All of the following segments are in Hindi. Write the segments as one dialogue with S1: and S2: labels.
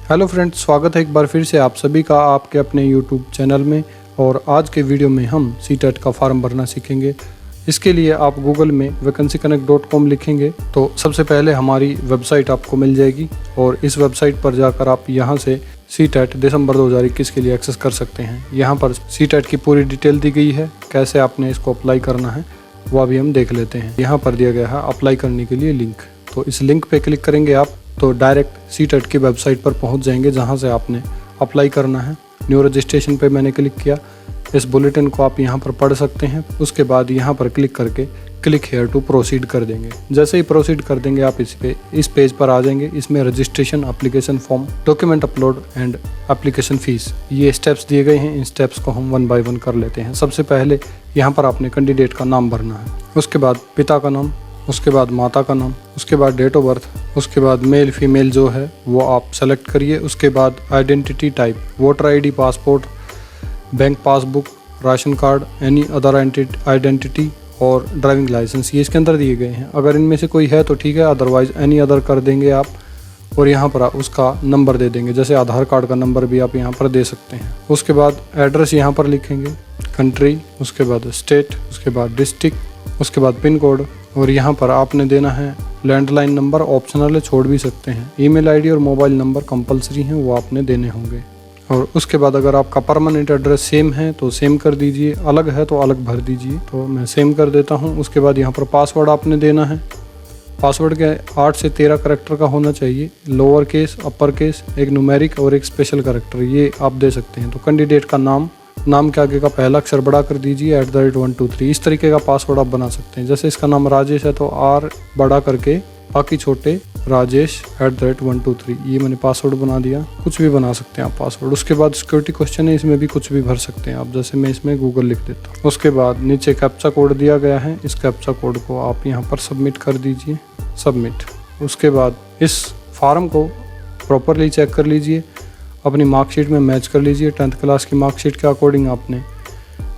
S1: हेलो फ्रेंड्स, स्वागत है एक बार फिर से आप सभी का आपके अपने यूट्यूब चैनल में। और आज के वीडियो में हम सीटेट का फॉर्म भरना सीखेंगे। इसके लिए आप गूगल में vacancyconnect.com लिखेंगे तो सबसे पहले हमारी वेबसाइट आपको मिल जाएगी और इस वेबसाइट पर जाकर आप यहां से सीटेट दिसंबर 2021 के लिए एक्सेस कर सकते हैं। यहां पर सीटेट की पूरी डिटेल दी गई है, कैसे आपने इसको अप्लाई करना है वो अभी हम देख लेते हैं। यहाँ पर दिया गया है अप्लाई करने के लिए लिंक, तो इस लिंक पे क्लिक करेंगे आप तो डायरेक्ट सीटेट की वेबसाइट पर पहुंच जाएंगे जहां से आपने अप्लाई करना है। न्यू रजिस्ट्रेशन पे मैंने क्लिक किया। इस बुलेटिन को आप यहां पर पढ़ सकते हैं। उसके बाद यहां पर क्लिक करके क्लिक हेयर टू प्रोसीड कर देंगे। जैसे ही प्रोसीड कर देंगे आप इस पेज पर आ जाएंगे। इसमें registration, application form, document upload and application fees, ये स्टेप्स दिए गए हैं। इन स्टेप्स को हम 1 बाय 1 कर लेते हैं। सबसे पहले यहाँ पर आपने कैंडिडेट का नाम भरना है, उसके बाद पिता का नाम, उसके बाद माता का नाम, उसके बाद डेट ऑफ बर्थ, उसके बाद मेल फीमेल जो है वो आप सेलेक्ट करिए। उसके बाद identity type, voter ID, passport, bank passbook, ration card, any other identity और ड्राइविंग लाइसेंस, ये इसके अंदर दिए गए हैं। अगर इनमें से कोई है तो ठीक है, अदरवाइज एनी अदर कर देंगे आप और यहाँ पर उसका नंबर दे देंगे। जैसे आधार कार्ड का नंबर भी आप यहाँ पर दे सकते हैं। उसके बाद एड्रेस यहाँ पर लिखेंगे, कंट्री, उसके बाद स्टेट, उसके बाद डिस्ट्रिक्ट, उसके बाद पिन कोड और यहाँ पर आपने देना है लैंडलाइन नंबर, ऑप्शनल है, छोड़ भी सकते हैं। ईमेल आईडी और मोबाइल नंबर कंपलसरी हैं, वो आपने देने होंगे। और उसके बाद अगर आपका परमानेंट एड्रेस सेम है तो सेम कर दीजिए, अलग है तो अलग भर दीजिए। तो मैं सेम कर देता हूँ। उसके बाद यहाँ पर पासवर्ड आपने देना है। पासवर्ड के 8 से 13 करैक्टर का होना चाहिए। लोअर केस, अपर केस, एक न्यूमेरिक और एक स्पेशल करैक्टर, ये आप दे सकते हैं। तो कैंडिडेट का नाम के आगे का पहला अक्षर बड़ा कर दीजिए, @123। इस तरीके का पासवर्ड आप बना सकते हैं। जैसे इसका नाम राजेश है तो R बड़ा करके बाकी छोटे राजेश @123, ये मैंने पासवर्ड बना दिया। कुछ भी बना सकते हैं आप पासवर्ड। उसके बाद सिक्योरिटी क्वेश्चन है, इसमें भी कुछ भी भर सकते हैं आप। जैसे मैं इसमें गूगल लिख देता हूँ। उसके बाद नीचे कैप्चा कोड दिया गया है, इस कैप्चा कोड को आप यहाँ पर सबमिट कर दीजिए, सबमिट। उसके बाद इस फॉर्म को प्रॉपरली चेक कर लीजिए, अपनी मार्कशीट में मैच कर लीजिए। 10th क्लास की मार्कशीट के अकॉर्डिंग आपने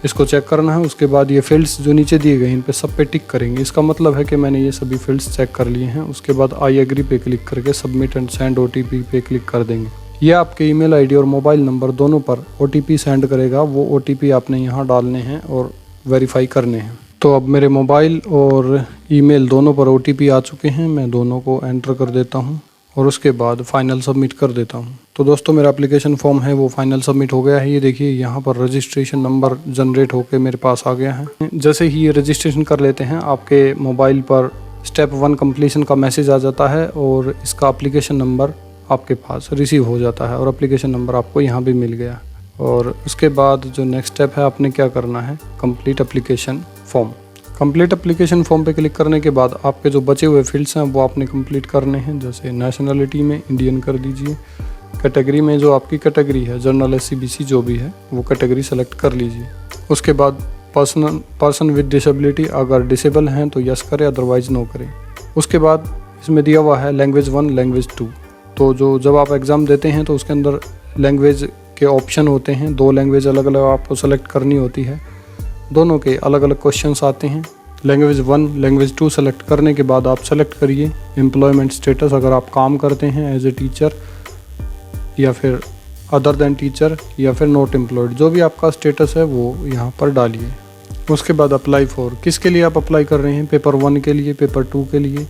S1: इसको चेक करना है। उसके बाद ये फील्ड्स जो नीचे दिए गए हैं इन पे सब पे टिक करेंगे। इसका मतलब है कि मैंने ये सभी फील्ड्स चेक कर लिए हैं। उसके बाद आई एग्री पे क्लिक करके सबमिट एंड सेंड OTP पे क्लिक कर देंगे। ये आपके ईमेल आईडी और मोबाइल नंबर दोनों पर OTP सेंड करेगा। वो OTP आपने यहाँ डालने हैं और वेरीफाई करने हैं। तो अब मेरे मोबाइल और ईमेल दोनों पर OTP आ चुके हैं। मैं दोनों को एंटर कर देता हूँ और उसके बाद फाइनल सबमिट कर देता हूँ। तो दोस्तों, मेरा एप्लीकेशन फॉर्म है वो फाइनल सबमिट हो गया है। ये देखिए यहाँ पर रजिस्ट्रेशन नंबर जनरेट होकर मेरे पास आ गया है। जैसे ही ये रजिस्ट्रेशन कर लेते हैं आपके मोबाइल पर स्टेप 1 कंप्लीशन का मैसेज आ जाता है और इसका एप्लीकेशन नंबर आपके पास रिसीव हो जाता है और एप्लीकेशन नंबर आपको यहाँ भी मिल गया। और उसके बाद जो नेक्स्ट स्टेप है, आपने क्या करना है, complete application form. Complete application form पे क्लिक करने के बाद आपके जो बचे हुए फील्ड्स हैं वो आपने कंप्लीट करने हैं। जैसे नेशनलिटी में इंडियन कर दीजिए। कैटेगरी में जो आपकी कैटेगरी है, जनरल, SC BC जो भी है वो कैटेगरी सेलेक्ट कर लीजिए। उसके बाद पर्सन विद डिसेबिलिटी, अगर डिसेबल हैं तो यस करें, अदरवाइज नो करें। उसके बाद इसमें दिया हुआ है लैंग्वेज 1, लैंग्वेज 2। तो जब आप एग्ज़ाम देते हैं तो उसके अंदर लैंग्वेज के ऑप्शन होते हैं। 2 लैंग्वेज अलग अलग आपको सेलेक्ट करनी होती है। दोनों के अलग अलग क्वेश्चंस आते हैं। लैंग्वेज 1, लैंग्वेज 2 सेलेक्ट करने के बाद आप सेलेक्ट करिए एम्प्लॉयमेंट स्टेटस, अगर आप काम करते हैं एज ए टीचर या फिर अदर देन टीचर या फिर नॉट एम्प्लॉयड, जो भी आपका स्टेटस है वो यहाँ पर डालिए। उसके बाद अप्लाई फॉर, किसके लिए आप अप्लाई कर रहे हैं, पेपर 1 के लिए, पेपर 2 के लिए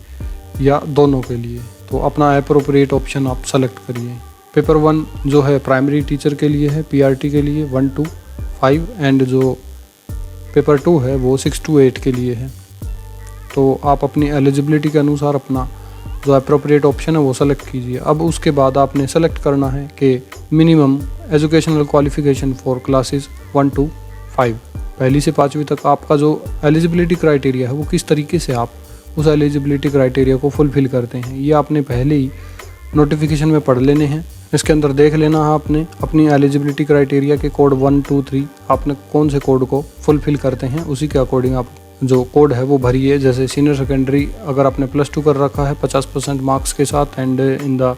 S1: या दोनों के लिए, तो अपना अप्रोप्रिएट ऑप्शन आप सेलेक्ट करिए। पेपर 1 जो है प्राइमरी टीचर के लिए है, PRT के लिए 1 to 5 एंड जो पेपर 2 है वो 6 to 8 के लिए है। तो आप अपनी एलिजिबिलिटी के अनुसार अपना जो अप्रोप्रिएट ऑप्शन है वो सेलेक्ट कीजिए। अब उसके बाद आपने सेलेक्ट करना है कि minimum educational qualification for classes 1 to 5, पहली से 5वीं तक आपका जो एलिजिबिलिटी क्राइटेरिया है वो किस तरीके से आप उस एलिजिबिलिटी क्राइटेरिया को फुलफ़िल करते हैं, ये आपने पहले ही नोटिफिकेशन में पढ़ लेने हैं। इसके अंदर देख लेना है आपने अपनी एलिजिबिलिटी क्राइटेरिया के कोड 1, 2, 3 आपने कौन से कोड को फुलफ़िल करते हैं, उसी के अकॉर्डिंग आप जो कोड है वो भरिए। जैसे सीनियर सेकेंडरी अगर आपने +2 कर रखा है 50% मार्क्स के साथ and in the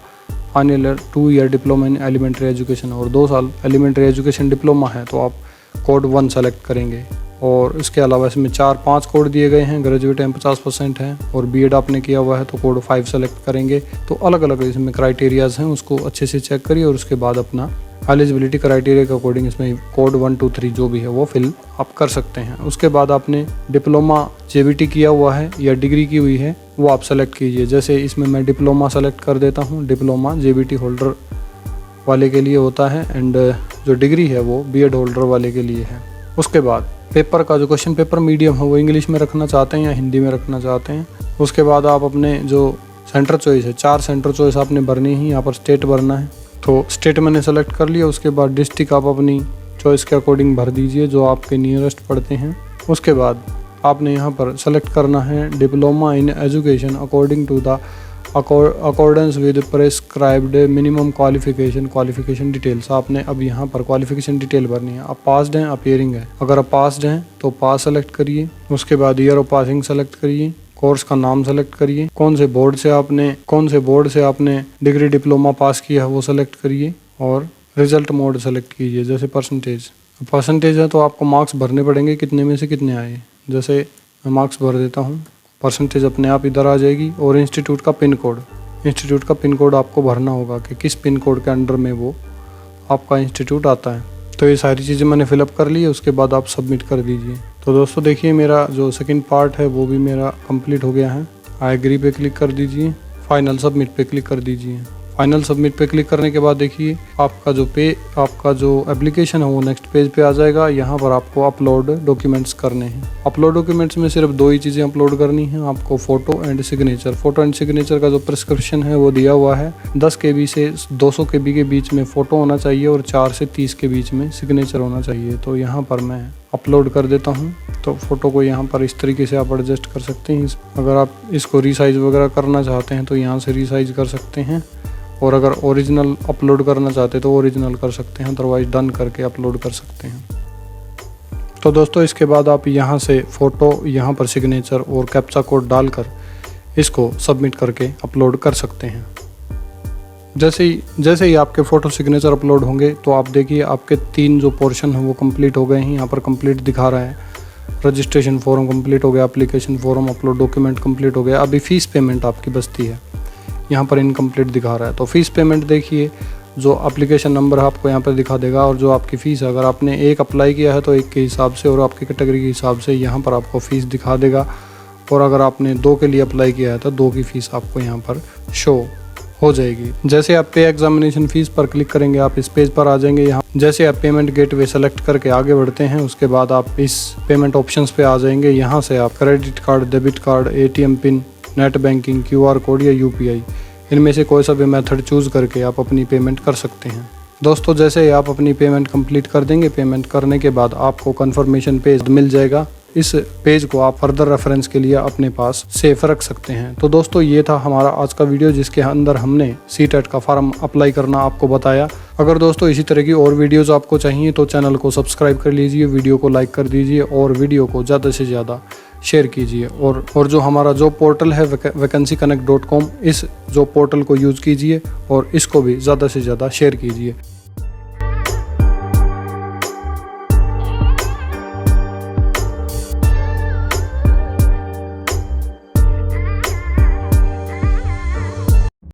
S1: final year 2 year diploma in elementary education और 2 साल एलिमेंट्री एजुकेशन डिप्लोमा है तो आप कोड 1 सेलेक्ट करेंगे। और इसके अलावा इसमें 4-5 कोड दिए गए हैं। ग्रेजुएट हैं 50% हैं और बीएड आपने किया हुआ है तो कोड 5 सेलेक्ट करेंगे। तो अलग अलग इसमें क्राइटेरियाज हैं, उसको अच्छे से चेक करिए और उसके बाद अपना एलिजिबिलिटी क्राइटेरिया के अकॉर्डिंग इसमें कोड 1 2 3 जो भी है वो फिल आप कर सकते हैं। उसके बाद आपने डिप्लोमा जेवीटी किया हुआ है या डिग्री की हुई है वो आप सेलेक्ट कीजिए। जैसे इसमें मैं डिप्लोमा सेलेक्ट कर देता हूँ। डिप्लोमा जेवीटी होल्डर वाले के लिए होता है एंड जो डिग्री है वो बीएड होल्डर वाले के लिए है। उसके बाद पेपर का जो क्वेश्चन पेपर मीडियम है वो इंग्लिश में रखना चाहते हैं या हिंदी में रखना चाहते हैं। उसके बाद आप अपने जो सेंटर चॉइस है 4 सेंटर चॉइस आपने भरनी ही। यहाँ पर स्टेट भरना है तो स्टेट मैंने सेलेक्ट कर लिया। उसके बाद डिस्ट्रिक्ट आप अपनी चॉइस के अकॉर्डिंग भर दीजिए जो आपके नियरेस्ट पड़ते हैं। उसके बाद आपने यहाँ पर सेलेक्ट करना है diploma in education according to the accordance with prescribed minimum qualification details. आपने अब यहाँ पर क्वालिफिकेशन डिटेल भरनी है। आप पास्ड हैं, अपीयरिंग है। अगर आप पास्ड हैं तो पास सेलेक्ट करिए। उसके बाद ईयर ऑफ पासिंग सेलेक्ट करिए। कोर्स का नाम सेलेक्ट करिए। कौन से बोर्ड से आपने डिग्री डिप्लोमा पास किया है वो सेलेक्ट करिए और रिजल्ट मोड सेलेक्ट कीजिए। जैसे परसेंटेज है तो आपको मार्क्स भरने पड़ेंगे कितने में से कितने आए। जैसे मैं मार्क्स भर देता हूँ, परसेंटेज अपने आप इधर आ जाएगी। और इंस्टीट्यूट का पिन कोड आपको भरना होगा कि किस पिन कोड के अंडर में वो आपका इंस्टीट्यूट आता है। तो ये सारी चीज़ें मैंने फिलअप कर ली है। उसके बाद आप सबमिट कर दीजिए। तो दोस्तों देखिए मेरा जो सेकंड पार्ट है वो भी मेरा कंप्लीट हो गया है। आई एग्री पे क्लिक कर दीजिए। फाइनल सबमिट पे क्लिक कर दीजिए। फाइनल सबमिट पे क्लिक करने के बाद देखिए आपका जो एप्लीकेशन है वो नेक्स्ट पेज पे आ जाएगा। यहाँ पर आपको अपलोड डॉक्यूमेंट्स करने हैं। अपलोड डॉक्यूमेंट्स में सिर्फ 2 ही चीज़ें अपलोड करनी है आपको, फ़ोटो एंड सिग्नेचर का जो प्रिस्क्रिप्शन है वो दिया हुआ है। 10 KB से 200 KB के बीच में फ़ोटो होना चाहिए और 4 से 30 के बीच में सिग्नेचर होना चाहिए। तो यहाँ पर मैं अपलोड कर देता हूँ। तो फ़ोटो को यहाँ पर इस तरीके से आप एडजस्ट कर सकते हैं। अगर आप इसको रीसाइज़ वगैरह करना चाहते हैं तो यहाँ से रीसाइज़ कर सकते हैं और अगर ओरिजिनल अपलोड करना चाहते हैं तो ओरिजिनल कर सकते हैं, अदरवाइज डन करके अपलोड कर सकते हैं। तो दोस्तों इसके बाद आप यहाँ से फ़ोटो, यहाँ पर सिग्नेचर और कैप्चा कोड डालकर इसको सबमिट करके अपलोड कर सकते हैं। जैसे ही आपके फ़ोटो सिग्नेचर अपलोड होंगे तो आप देखिए आपके 3 जो पोर्शन हैं वो कंप्लीट हो गए हैं। यहाँ पर कंप्लीट दिखा रहा है। रजिस्ट्रेशन फॉर्म कंप्लीट हो गया, application form, upload document complete हो गया। अभी फ़ीस पेमेंट आपकी बचती है, यहाँ पर इनकम्प्लीट दिखा रहा है। तो फ़ीस पेमेंट देखिए जो एप्लीकेशन नंबर है आपको यहाँ पर दिखा देगा और जो आपकी फ़ीस है, अगर आपने 1 अप्लाई किया है तो 1 के हिसाब से और आपकी कैटेगरी के हिसाब से यहाँ पर आपको फ़ीस दिखा देगा। और अगर आपने 2 के लिए अप्लाई किया है तो 2 की फ़ीस आपको यहाँ पर शो हो जाएगी। जैसे आप पे एग्जामिनेशन फ़ीस पर क्लिक करेंगे आप इस पेज पर आ जाएंगे। यहाँ जैसे आप पेमेंट गेटवे सेलेक्ट करके आगे बढ़ते हैं उसके बाद आप इस पेमेंट ऑप्शंस पे आ जाएंगे। यहाँ से आप credit card, debit card, ATM pin, net banking, QR code या UPI इनमें से कोई सा भी मेथड चूज़ करके आप अपनी पेमेंट कर सकते हैं। दोस्तों जैसे ही आप अपनी पेमेंट कंप्लीट कर देंगे, पेमेंट करने के बाद आपको कंफर्मेशन पेज मिल जाएगा। इस पेज को आप फर्दर रेफरेंस के लिए अपने पास सेफ रख सकते हैं। तो दोस्तों ये था हमारा आज का वीडियो जिसके अंदर हमने CTET का फॉर्म अप्लाई करना आपको बताया। अगर दोस्तों इसी तरह की और वीडियोस आपको चाहिए तो चैनल को सब्सक्राइब कर लीजिए, वीडियो को लाइक कर दीजिए और वीडियो को ज़्यादा से ज़्यादा शेयर कीजिए। और जो हमारा जॉब पोर्टल है vacancyconnect.com, इस जॉब पोर्टल को यूज़ कीजिए और इसको भी ज़्यादा से ज़्यादा शेयर कीजिए।